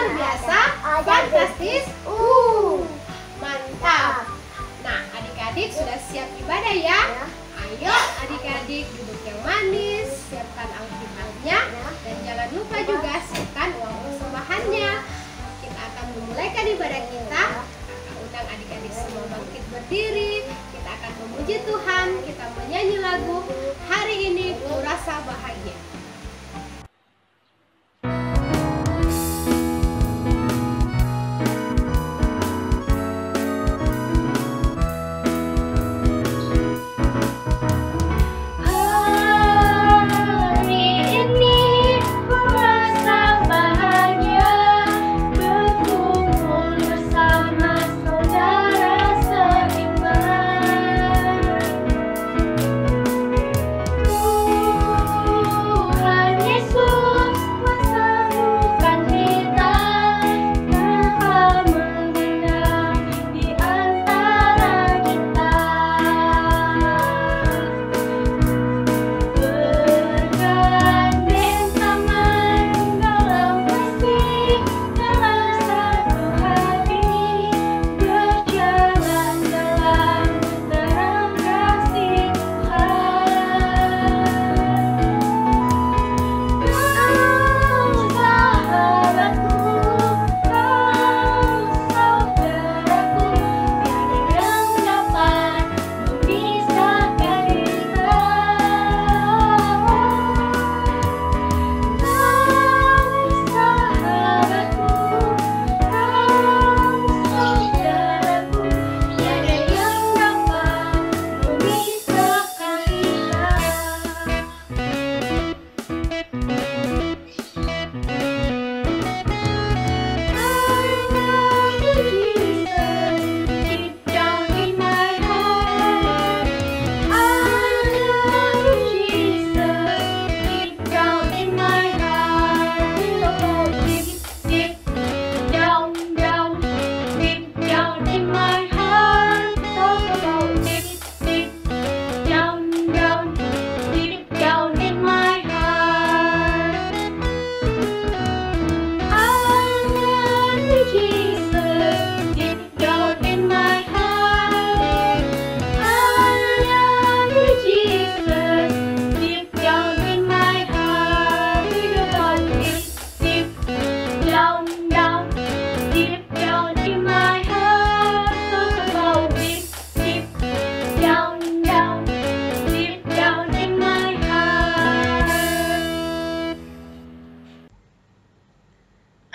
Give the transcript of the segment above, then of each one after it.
luar biasa, fantastis, mantap. Nah, adik-adik sudah siap ibadah ya? Ayo adik-adik duduk yang manis, siapkan Alkitabnya, dan jangan lupa juga siapkan uang persembahannya. Kita akan memulaikan ibadah kita. Kakak undang adik-adik semua bangkit berdiri. Kita akan memuji Tuhan, kita menyanyi lagu Hari Ini Ku Rasa Bahagia.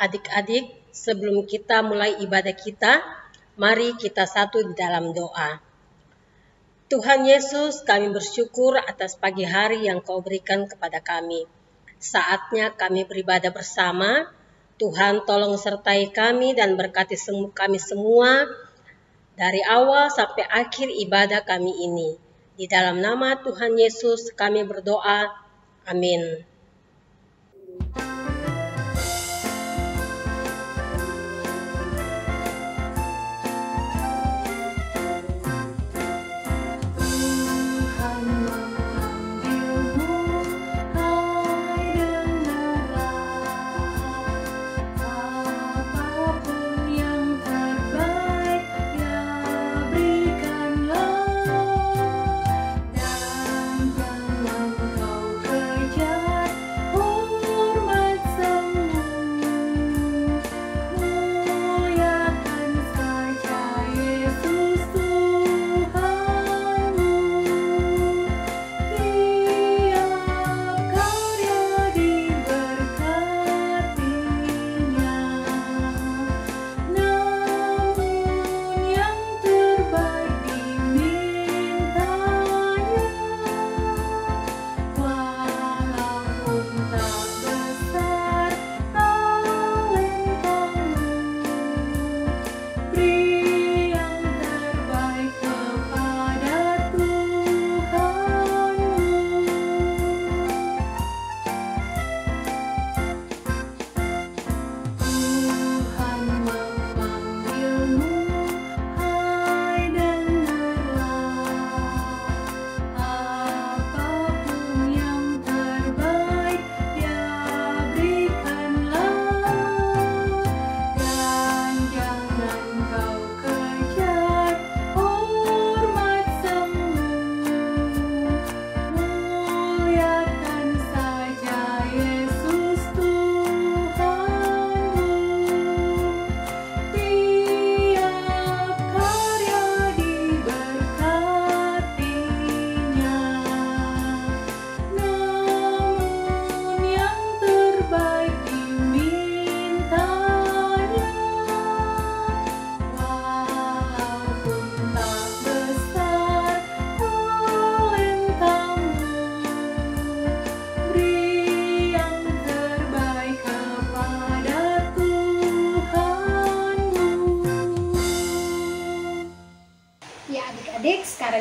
Adik-adik, sebelum kita mulai ibadah kita, mari kita satu di dalam doa. Tuhan Yesus, kami bersyukur atas pagi hari yang Kau berikan kepada kami. Saatnya kami beribadah bersama. Tuhan tolong sertai kami dan berkati kami semua dari awal sampai akhir ibadah kami ini. Di dalam nama Tuhan Yesus kami berdoa. Amin. Kejar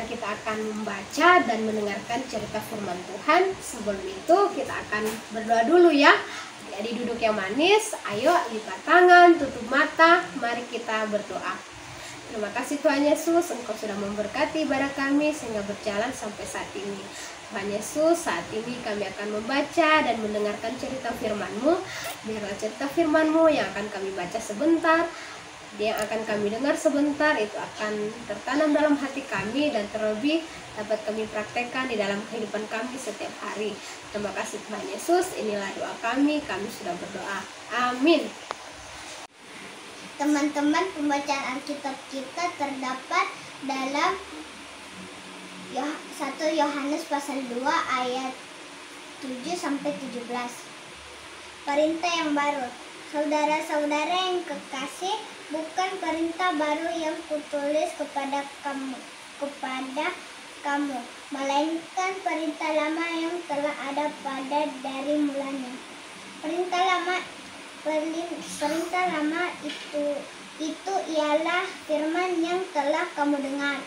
sekarang kita akan membaca dan mendengarkan cerita firman Tuhan. Sebelum itu kita akan berdoa dulu ya. Jadi duduk yang manis, ayo lipat tangan, tutup mata, mari kita berdoa. Terima kasih Tuhan Yesus, Engkau sudah memberkati ibadah kami sehingga berjalan sampai saat ini. Tuhan Yesus, saat ini kami akan membaca dan mendengarkan cerita firman-Mu. Biarlah cerita firman-Mu yang akan kami baca sebentar, yang akan kami dengar sebentar, itu akan tertanam dalam hati kami dan terlebih dapat kami praktekkan di dalam kehidupan kami setiap hari. Terima kasih Tuhan Yesus, inilah doa kami sudah berdoa. Amin. Teman-teman, pembacaan Alkitab kita terdapat dalam 1 Yohanes pasal 2 ayat 7-17. Perintah yang baru. Saudara-saudara yang kekasih, bukan perintah baru yang kutulis kepada kamu, melainkan perintah lama yang telah ada dari mulanya. Perintah lama itu ialah firman yang telah kamu dengar.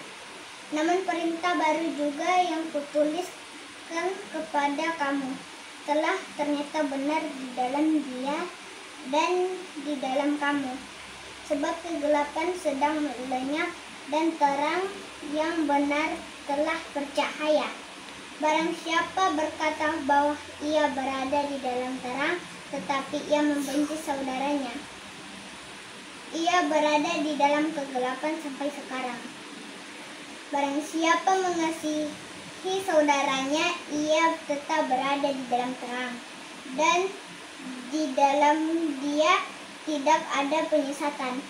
Namun perintah baru juga yang kutuliskan kepada kamu telah ternyata benar di dalam Dia dan di dalam kamu. Sebab kegelapan sedang lenyap dan terang yang benar telah bercahaya. Barang siapa berkata bahwa ia berada di dalam terang, tetapi ia membenci saudaranya, ia berada di dalam kegelapan sampai sekarang. Barang siapa mengasihi saudaranya, ia tetap berada di dalam terang, dan di dalam dia tidak ada penyesatan.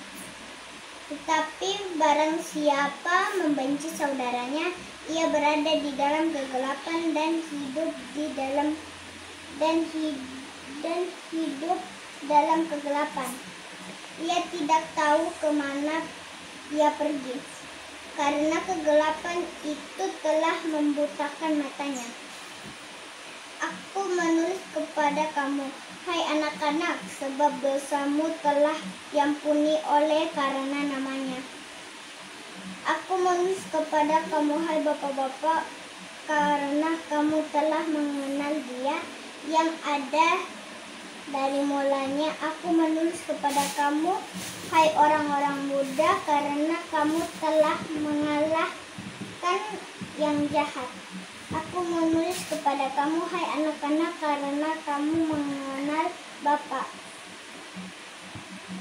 Tetapi barang siapa membenci saudaranya, ia berada di dalam kegelapan dan hidup dalam kegelapan. Ia tidak tahu kemana ia pergi, karena kegelapan itu telah membutakan matanya. Aku menulis kepada kamu, hai anak-anak, sebab dosamu telah diampuni oleh karena namanya. Aku menulis kepada kamu, hai bapak-bapak, karena kamu telah mengenal Dia yang ada dari mulanya. Aku menulis kepada kamu, hai orang-orang muda, karena kamu telah mengalahkan yang jahat. Aku menulis kepada kamu, hai anak-anak, karena kamu mengenal Bapa.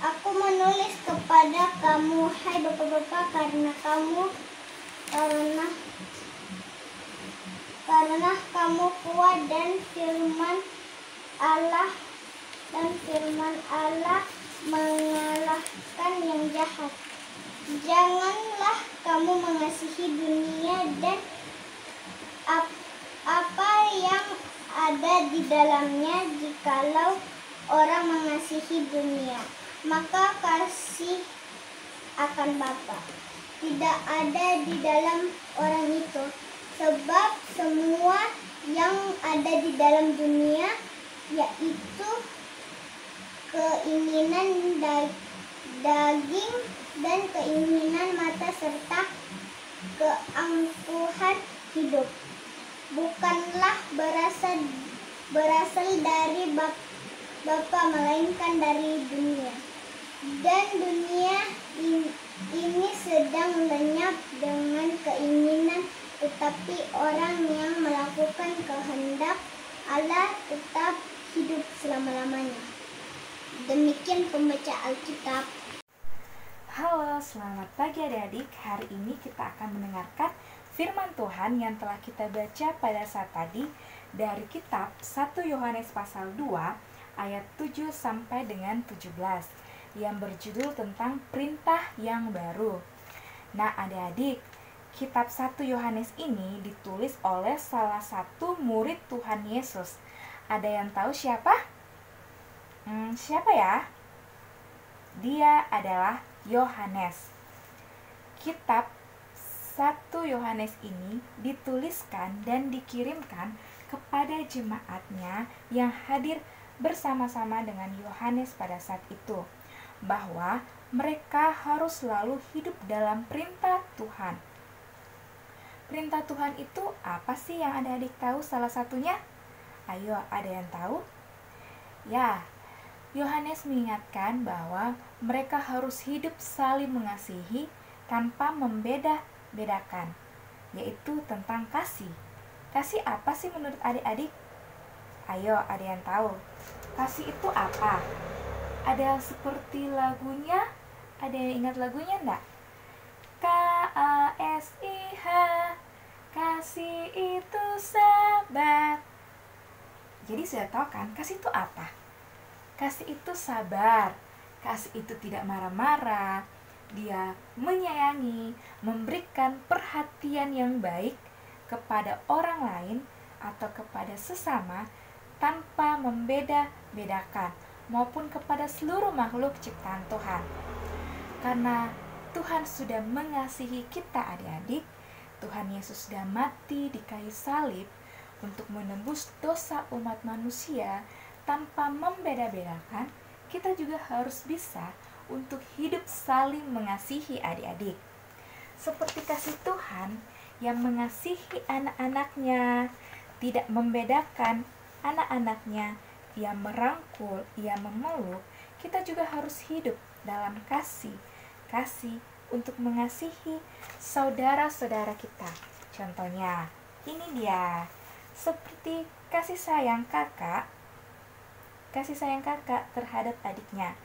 Aku menulis kepada kamu, hai bapak-bapak, karena kamu kuat dan firman Allah mengalahkan yang jahat. Janganlah kamu mengasihi dunia dan apa yang ada di dalamnya. Jikalau orang mengasihi dunia, maka kasih akan Bapa tidak ada di dalam orang itu. Sebab semua yang ada di dalam dunia, yaitu keinginan daging dan keinginan mata serta keangkuhan hidup, bukanlah berasal dari Bapa, melainkan dari dunia. Dan dunia ini sedang lenyap dengan keinginan, tetapi orang yang melakukan kehendak Allah tetap hidup selama-lamanya. Demikian pembaca Alkitab. Halo, selamat pagi adik-adik. Hari ini kita akan mendengarkan firman Tuhan yang telah kita baca pada saat tadi dari kitab 1 Yohanes pasal 2 ayat 7 sampai dengan 17 yang berjudul tentang perintah yang baru. Nah, adik-adik, kitab 1 Yohanes ini ditulis oleh salah satu murid Tuhan Yesus. Ada yang tahu siapa? Siapa ya? Dia adalah Yohanes. Kitab 1 Yohanes ini dituliskan dan dikirimkan kepada jemaatnya yang hadir bersama-sama dengan Yohanes pada saat itu, bahwa mereka harus selalu hidup dalam perintah Tuhan. Perintah Tuhan itu apa sih yang adik-adik tahu salah satunya? Ayo, ada yang tahu? Ya, Yohanes mengingatkan bahwa mereka harus hidup saling mengasihi tanpa membeda-bedakan, yaitu tentang kasih. Kasih apa sih menurut adik-adik? Ayo, ada yang tahu? Kasih itu apa? Ada seperti lagunya? Ada yang ingat lagunya enggak? KASIH, kasih itu sabar. Jadi sudah tahu kan kasih itu apa? Kasih itu sabar, kasih itu tidak marah-marah, dia menyayangi, memberikan perhatian yang baik kepada orang lain atau kepada sesama tanpa membeda-bedakan maupun kepada seluruh makhluk ciptaan Tuhan. Karena Tuhan sudah mengasihi kita adik-adik, Tuhan Yesus sudah mati di kayu salib untuk menembus dosa umat manusia tanpa membeda-bedakan. Kita juga harus bisa untuk hidup saling mengasihi adik-adik. Seperti kasih Tuhan yang mengasihi anak-anaknya, tidak membedakan anak-anaknya, ia merangkul, ia memeluk, kita juga harus hidup dalam kasih untuk mengasihi saudara-saudara kita. Contohnya, ini dia, seperti kasih sayang kakak terhadap adiknya,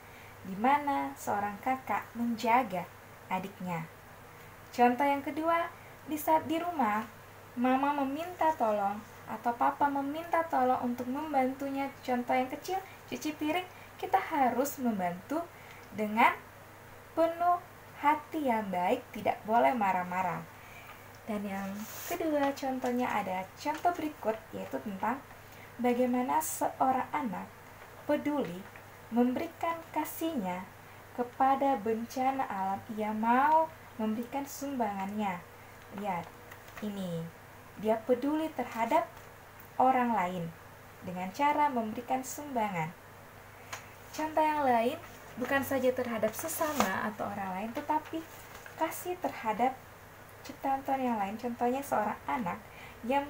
di mana seorang kakak menjaga adiknya. Contoh yang kedua, di saat di rumah, mama meminta tolong atau papa meminta tolong untuk membantunya. Contoh yang kecil, cuci piring, kita harus membantu dengan penuh hati yang baik, tidak boleh marah-marah. Dan yang kedua contohnya ada contoh berikut, yaitu tentang bagaimana seorang anak peduli memberikan kasihnya kepada bencana alam. Ia mau memberikan sumbangannya. Lihat, ini dia peduli terhadap orang lain dengan cara memberikan sumbangan. Contoh yang lain, bukan saja terhadap sesama atau orang lain, tetapi kasih terhadap ciptaan Tuhan yang lain. Contohnya seorang anak yang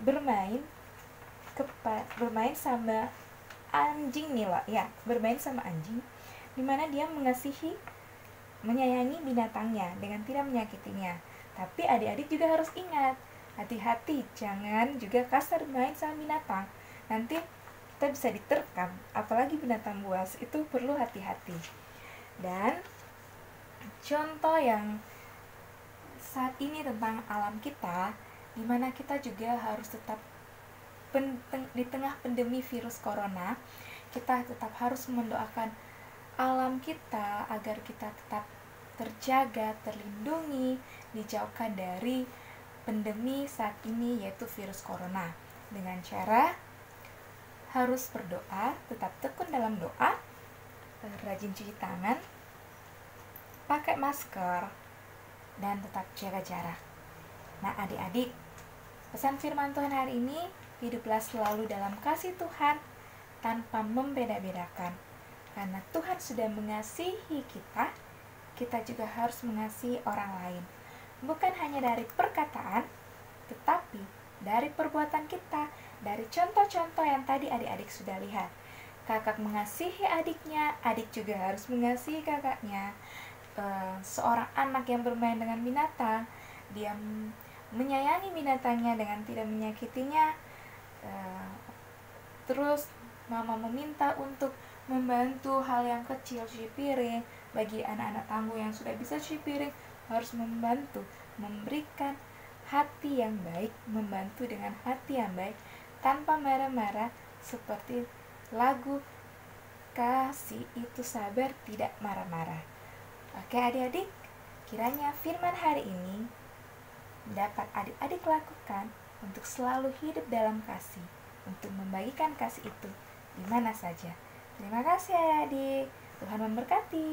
bermain sama anjing nih loh, ya, bermain sama anjing, dimana dia mengasihi, menyayangi binatangnya dengan tidak menyakitinya. Tapi adik-adik juga harus ingat, hati-hati, jangan juga kasar main sama binatang. Nanti kita bisa diterkam, apalagi binatang buas, itu perlu hati-hati. Dan contoh yang saat ini tentang alam kita, dimana kita juga harus tetap di tengah pandemi virus corona, kita tetap harus mendoakan alam kita agar kita tetap terjaga, terlindungi, dijauhkan dari pandemi saat ini, yaitu virus corona, dengan cara harus berdoa, tetap tekun dalam doa, rajin cuci tangan, pakai masker, dan tetap jaga jarak. Nah adik-adik, pesan firman Tuhan hari ini, hiduplah selalu dalam kasih Tuhan tanpa membeda-bedakan. Karena Tuhan sudah mengasihi kita, kita juga harus mengasihi orang lain. Bukan hanya dari perkataan, tetapi dari perbuatan kita, dari contoh-contoh yang tadi adik-adik sudah lihat. Kakak mengasihi adiknya, adik juga harus mengasihi kakaknya. Seorang anak yang bermain dengan binatang, dia menyayangi binatangnya dengan tidak menyakitinya. Terus mama meminta untuk membantu hal yang kecil, cuci piring. Bagi anak-anak tangguh yang sudah bisa cuci piring, harus membantu, memberikan hati yang baik, membantu dengan hati yang baik, tanpa marah-marah, seperti lagu kasih itu sabar, tidak marah-marah. Oke adik-adik, kiranya firman hari ini dapat adik-adik lakukan untuk selalu hidup dalam kasih, untuk membagikan kasih itu di mana saja. Terima kasih adik-adik, Tuhan memberkati.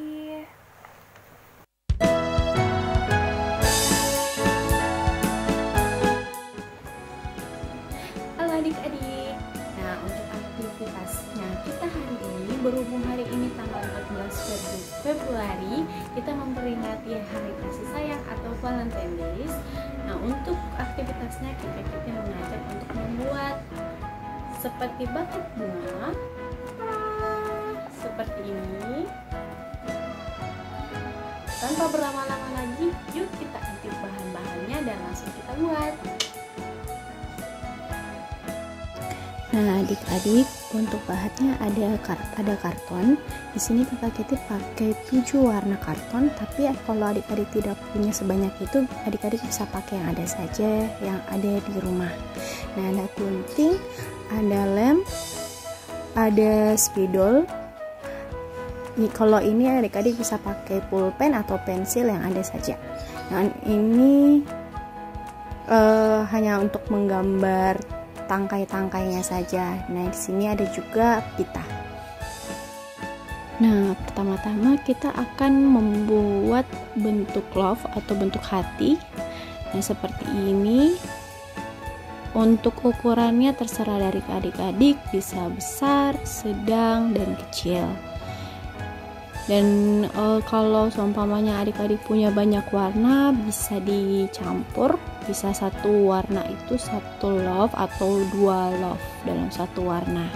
Halo adik-adik. Nah, untuk aktivitas aktivitasnya kita hari ini, berhubung hari ini tanggal 14 Februari, kita memperingati Hari Kasih Sayang atau Valentine Days. Nah, untuk aktivitasnya kita mengajak untuk membuat seperti buket bunga seperti ini. Tanpa berlama-lama lagi, yuk kita intip bahan-bahannya dan langsung kita buat. Nah, adik-adik, untuk bahannya ada karton. Di sini Kakak Keti pakai 7 warna karton, tapi kalau adik-adik tidak punya sebanyak itu, adik-adik bisa pakai yang ada saja yang ada di rumah. Nah, ada gunting, ada lem, ada spidol. Kalau ini adik-adik bisa pakai pulpen atau pensil yang ada saja. Nah, ini hanya untuk menggambar tangkai-tangkainya saja. Nah, di sini ada juga pita. Nah, pertama-tama kita akan membuat bentuk love atau bentuk hati. Nah, seperti ini. Untuk ukurannya terserah dari adik-adik, bisa besar, sedang, dan kecil. Dan kalau seumpamanya adik-adik punya banyak warna, bisa dicampur, bisa satu warna itu satu love atau 2 love dalam satu warna.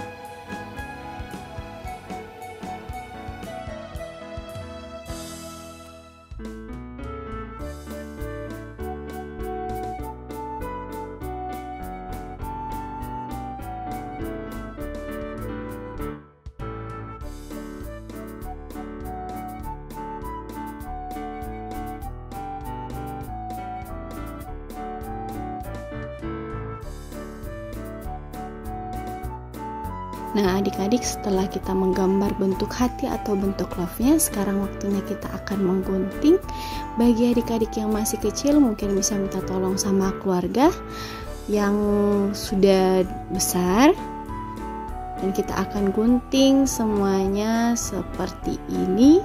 Nah, adik-adik, setelah kita menggambar bentuk hati atau bentuk love-nya, sekarang waktunya kita akan menggunting. Bagi adik-adik yang masih kecil, mungkin bisa minta tolong sama keluarga yang sudah besar. Dan kita akan gunting semuanya seperti ini.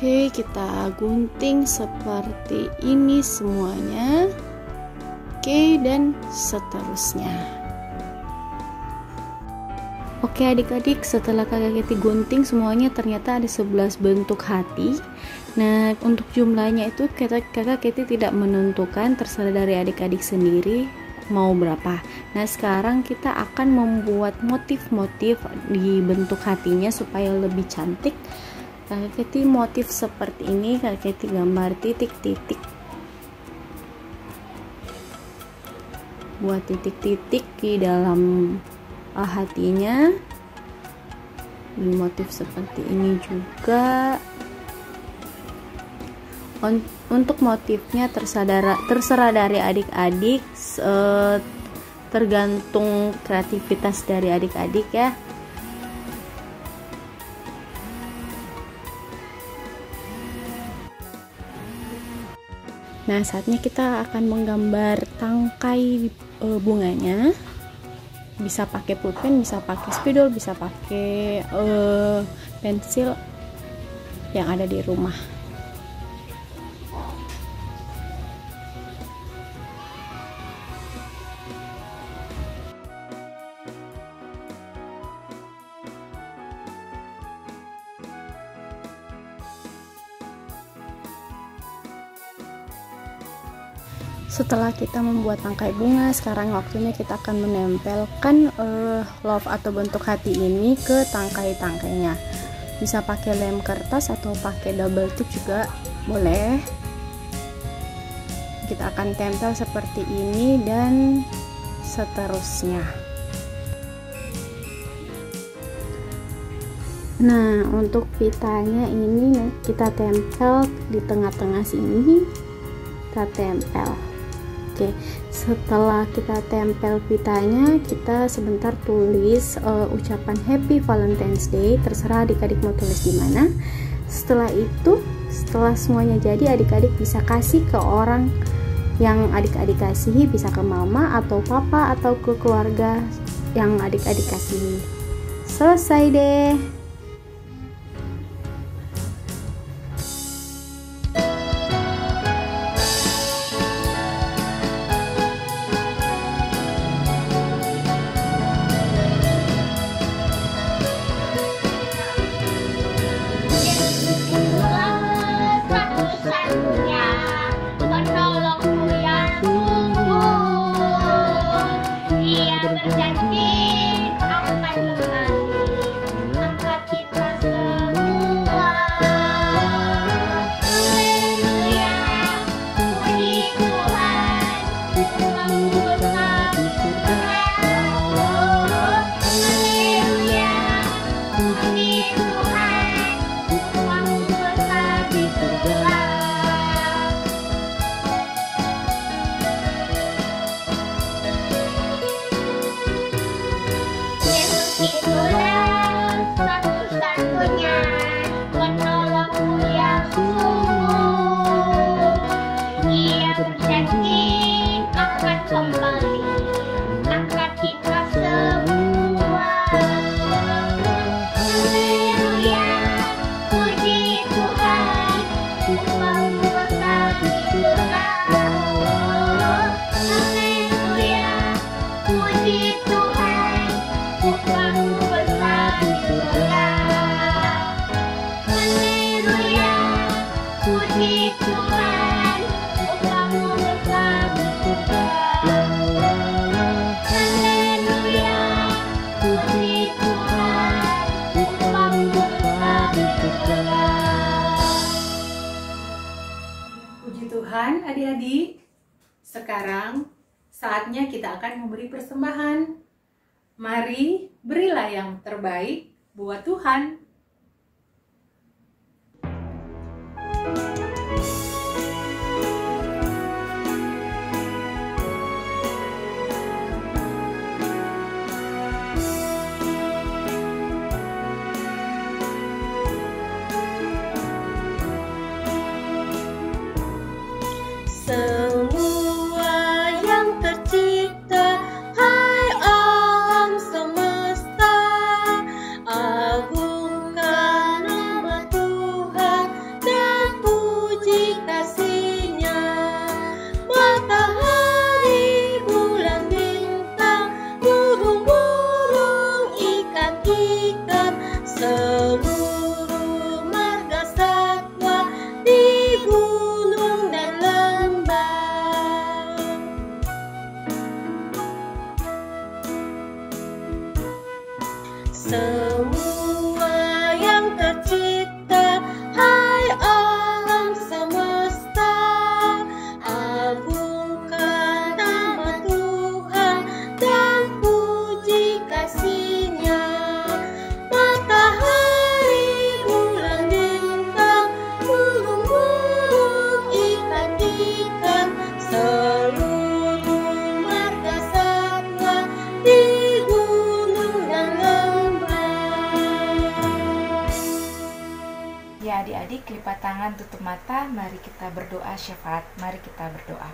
Oke, kita gunting seperti ini semuanya. Oke, dan seterusnya. Oke adik-adik, setelah Kakak Keti gunting semuanya, ternyata ada 11 bentuk hati. Nah, untuk jumlahnya itu Kakak Keti tidak menentukan, terserah dari adik-adik sendiri mau berapa. Nah, sekarang kita akan membuat motif-motif di bentuk hatinya supaya lebih cantik. Kakak Keti motif seperti ini, Kakak Keti gambar titik-titik, buat titik-titik di dalam hatinya. Di motif seperti ini juga. Untuk motifnya terserah dari adik-adik, tergantung kreativitas dari adik-adik ya. Nah, saatnya kita akan menggambar tangkai bunganya. Bisa pakai pulpen, bisa pakai spidol, bisa pakai pensil yang ada di rumah. Setelah kita membuat tangkai bunga, sekarang waktunya kita akan menempelkan love atau bentuk hati ini ke tangkai-tangkainya. Bisa pakai lem kertas atau pakai double tip juga boleh. Kita akan tempel seperti ini dan seterusnya. Nah, untuk pitanya ini kita tempel di tengah-tengah sini. Kita tempel. Oke, setelah kita tempel pitanya, kita sebentar tulis ucapan Happy Valentine's Day. Terserah adik-adik mau tulis di mana. Setelah itu, setelah semuanya jadi, adik-adik bisa kasih ke orang yang adik-adik kasihi bisa ke mama atau papa atau ke keluarga yang adik-adik kasihi. Selesai deh. Puji Tuhan, adik-adik. Sekarang saatnya kita akan memberi persembahan. Mari berilah yang terbaik buat Tuhan. Semua yang tercipta, hai alam semesta, agungkan nama Tuhan dan puji kasih-Nya. Matahari, bulan, bintang, burung-burung, ikan-ikan, seluruh marga satwa di gunung dan semua yang tercipta, hai alam semesta, agungkan nama Tuhan dan puji kasih-Nya. Matahari, bulan, bintang, burung-burung, ikan-ikan, seluruh marga satwa di gunung dan Ya adik-adik, lipat tangan, tutup mata, mari kita berdoa syafaat, mari kita berdoa.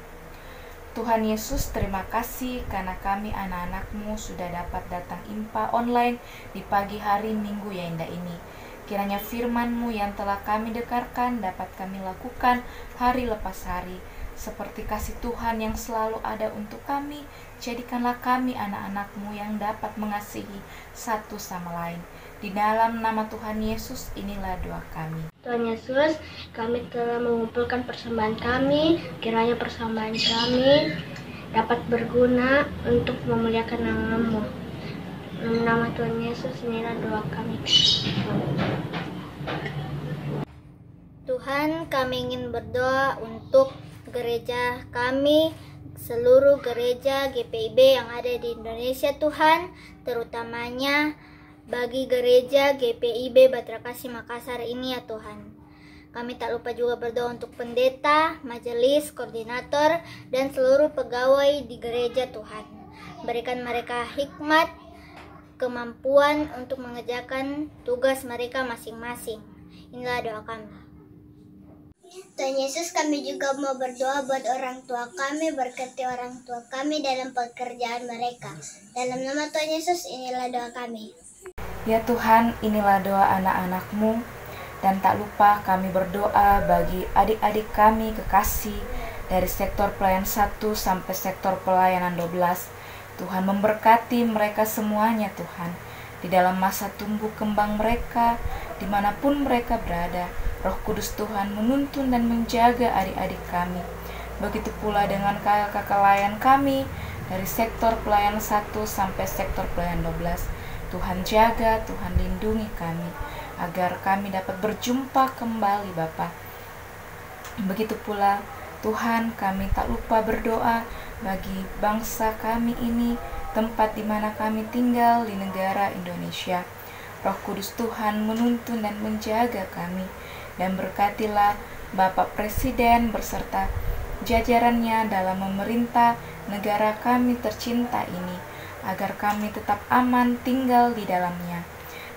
Tuhan Yesus, terima kasih karena kami anak-anak-Mu sudah dapat datang IMPA online di pagi hari Minggu yang indah ini. Kiranya firman-Mu yang telah kami dengarkan dapat kami lakukan hari lepas hari. Seperti kasih Tuhan yang selalu ada untuk kami, jadikanlah kami anak-anak-Mu yang dapat mengasihi satu sama lain. Di dalam nama Tuhan Yesus, inilah doa kami. Tuhan Yesus, kami telah mengumpulkan persembahan kami, kiranya persembahan kami dapat berguna untuk memuliakan nama-Mu. Dalam nama Tuhan Yesus, inilah doa kami. Tuhan, kami ingin berdoa untuk gereja kami, seluruh gereja GPIB yang ada di Indonesia Tuhan, terutamanya bagi gereja GPIB Batra Kasih Makassar ini ya Tuhan. Kami tak lupa juga berdoa untuk pendeta, majelis, koordinator, dan seluruh pegawai di gereja Tuhan. Berikan mereka hikmat, kemampuan untuk mengerjakan tugas mereka masing-masing. Inilah doa kami. Tuhan Yesus, kami juga mau berdoa buat orang tua kami, berkati orang tua kami dalam pekerjaan mereka. Dalam nama Tuhan Yesus, inilah doa kami. Ya Tuhan, inilah doa anak-anak-Mu, dan tak lupa kami berdoa bagi adik-adik kami kekasih dari sektor pelayanan 1 sampai sektor pelayanan 12. Tuhan memberkati mereka semuanya Tuhan, di dalam masa tumbuh kembang mereka, dimanapun mereka berada. Roh Kudus Tuhan menuntun dan menjaga adik-adik kami. Begitu pula dengan kakak-kakak layan kami dari sektor pelayanan 1 sampai sektor pelayanan 12. Tuhan jaga, Tuhan lindungi kami, agar kami dapat berjumpa kembali Bapa. Begitu pula Tuhan, kami tak lupa berdoa bagi bangsa kami ini, tempat di mana kami tinggal di negara Indonesia. Roh Kudus Tuhan menuntun dan menjaga kami, dan berkatilah Bapak Presiden beserta jajarannya dalam memerintah negara kami tercinta ini, agar kami tetap aman tinggal di dalamnya.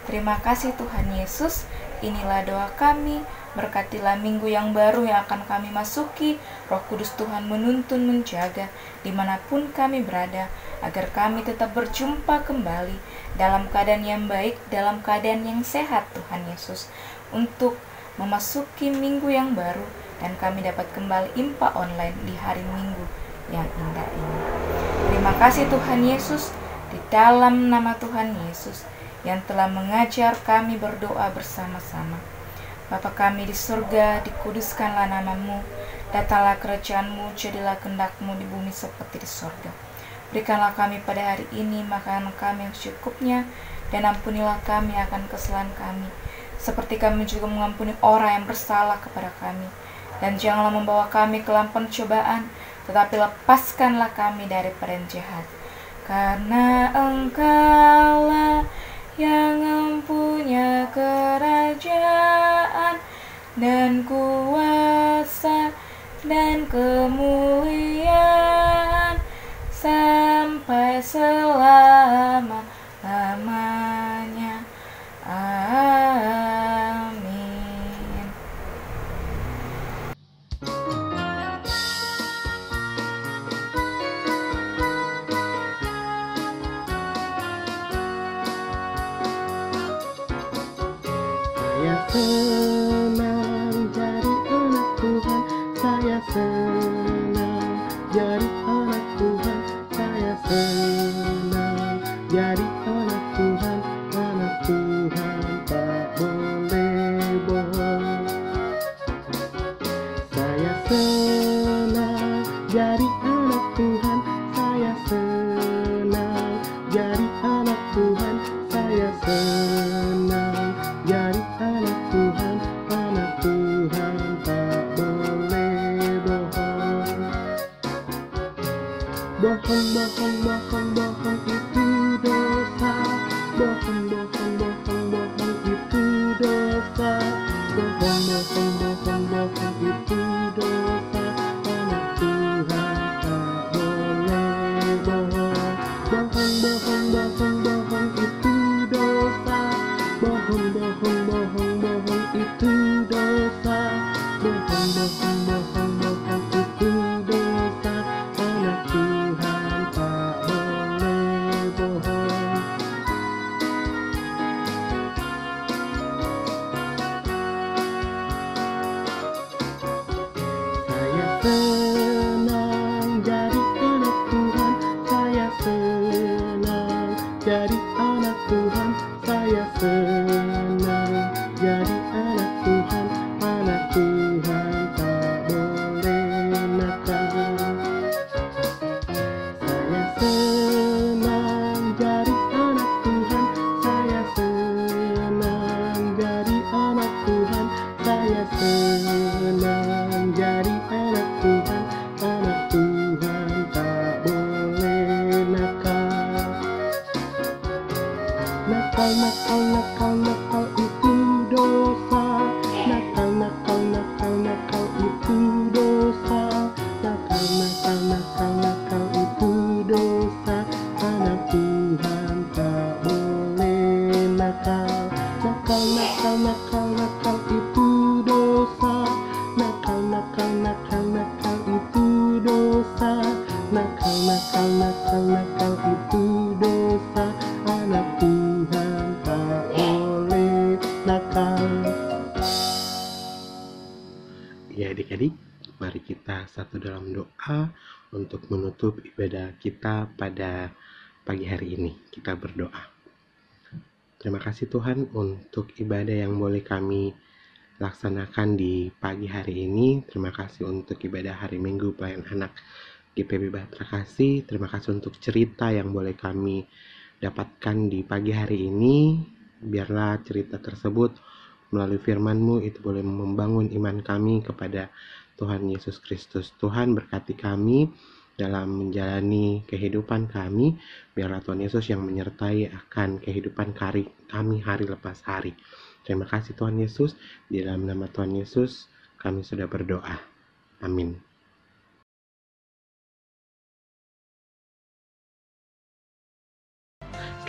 Terima kasih Tuhan Yesus, inilah doa kami. Berkatilah minggu yang baru yang akan kami masuki. Roh Kudus Tuhan menuntun menjaga dimanapun kami berada, agar kami tetap berjumpa kembali dalam keadaan yang baik, dalam keadaan yang sehat Tuhan Yesus, untuk memasuki minggu yang baru, dan kami dapat kembali impa online di hari Minggu yang indah ini. Terima kasih Tuhan Yesus, di dalam nama Tuhan Yesus yang telah mengajar kami berdoa bersama-sama. Bapa kami di surga, dikuduskanlah nama-Mu, datanglah kerajaan-Mu, jadilah kehendak-Mu di bumi seperti di surga. Berikanlah kami pada hari ini makanan kami yang secukupnya, dan ampunilah kami akan kesalahan kami, seperti kami juga mengampuni orang yang bersalah kepada kami. Dan janganlah membawa kami ke dalam pencobaan, tetapi lepaskanlah kami daripada yang jahat. Karena Engkaulah yang mempunyai kerajaan dan kuasa dan kemuliaan sampai selama-lamanya. Amin. Saya senang jadi anak Tuhan, saya senang jadi anak Tuhan, saya senang jadi anak Tuhan tak boleh bohong. Saya senang jadi anak Tuhan, saya senang jadi anak Tuhan, saya senang jadi anak Tuhan tak boleh bohong. Bohong, bohong, bohong, bohong itu dosa. Bohong, bohong, bohong, bohong itu dosa. Bohong, bohong, bohong, bohong itu dosa. Anak Tuhan tak boleh bohong. Bohong, bohong, bohong, bohong itu dosa. Bohong, bohong, bohong, bohong itu dosa. Bohong, bohong, bohong, bohong itu dosa. Anak Tuhan tak boleh bohong. Saya senang jadi anak Tuhan, saya senang jadi anak Tuhan, saya senang jadi anak Tuhan tak boleh nakal. Saya senang jadi anak Tuhan, saya senang jadi anak Tuhan, saya senang jadi anak Tuhan tak boleh nakal. Nakal, nakal, nakal, nakal itu dosa. Nakal, nakal, nakal, nakal itu dosa. Nakal, nakal, nakal, nakal itu dosa. Anak Tuhan tak boleh nakal. Nakal, nakal, nakal, nakal itu dosa. Nakal, nakal itu dosa. Anak Tuhan tak boleh nakal. Ya adik-adik, mari kita satu dalam doa untuk menutup ibadah kita pada pagi hari ini. Kita berdoa. Terima kasih Tuhan untuk ibadah yang boleh kami laksanakan di pagi hari ini. Terima kasih untuk ibadah hari Minggu Pelayanan Anak GPB Batra Kasih. Terima kasih untuk cerita yang boleh kami dapatkan di pagi hari ini. Biarlah cerita tersebut melalui firman-Mu itu boleh membangun iman kami kepada Tuhan Yesus Kristus. Tuhan berkati kami dalam menjalani kehidupan kami. Biarlah Tuhan Yesus yang menyertai akan kehidupan kami hari lepas hari. Terima kasih Tuhan Yesus. Di dalam nama Tuhan Yesus kami sudah berdoa. Amin.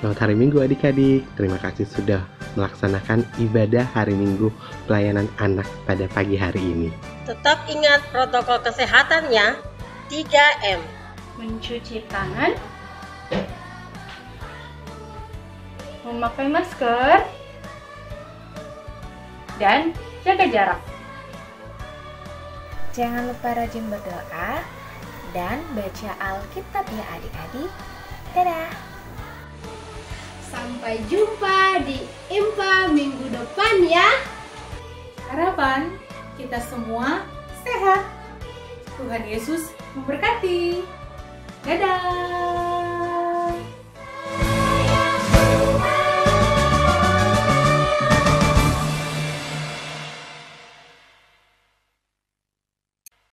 Selamat hari Minggu adik-adik. Terima kasih sudah melaksanakan ibadah hari Minggu Pelayanan Anak pada pagi hari ini. Tetap ingat protokol kesehatannya, 3M. Mencuci tangan, memakai masker, dan jaga jarak. Jangan lupa rajin berdoa dan baca Alkitab ya adik-adik. Dadah! Sampai jumpa di Impa minggu depan ya. Harapan kita semua sehat. Tuhan Yesus memberkati. Dadah!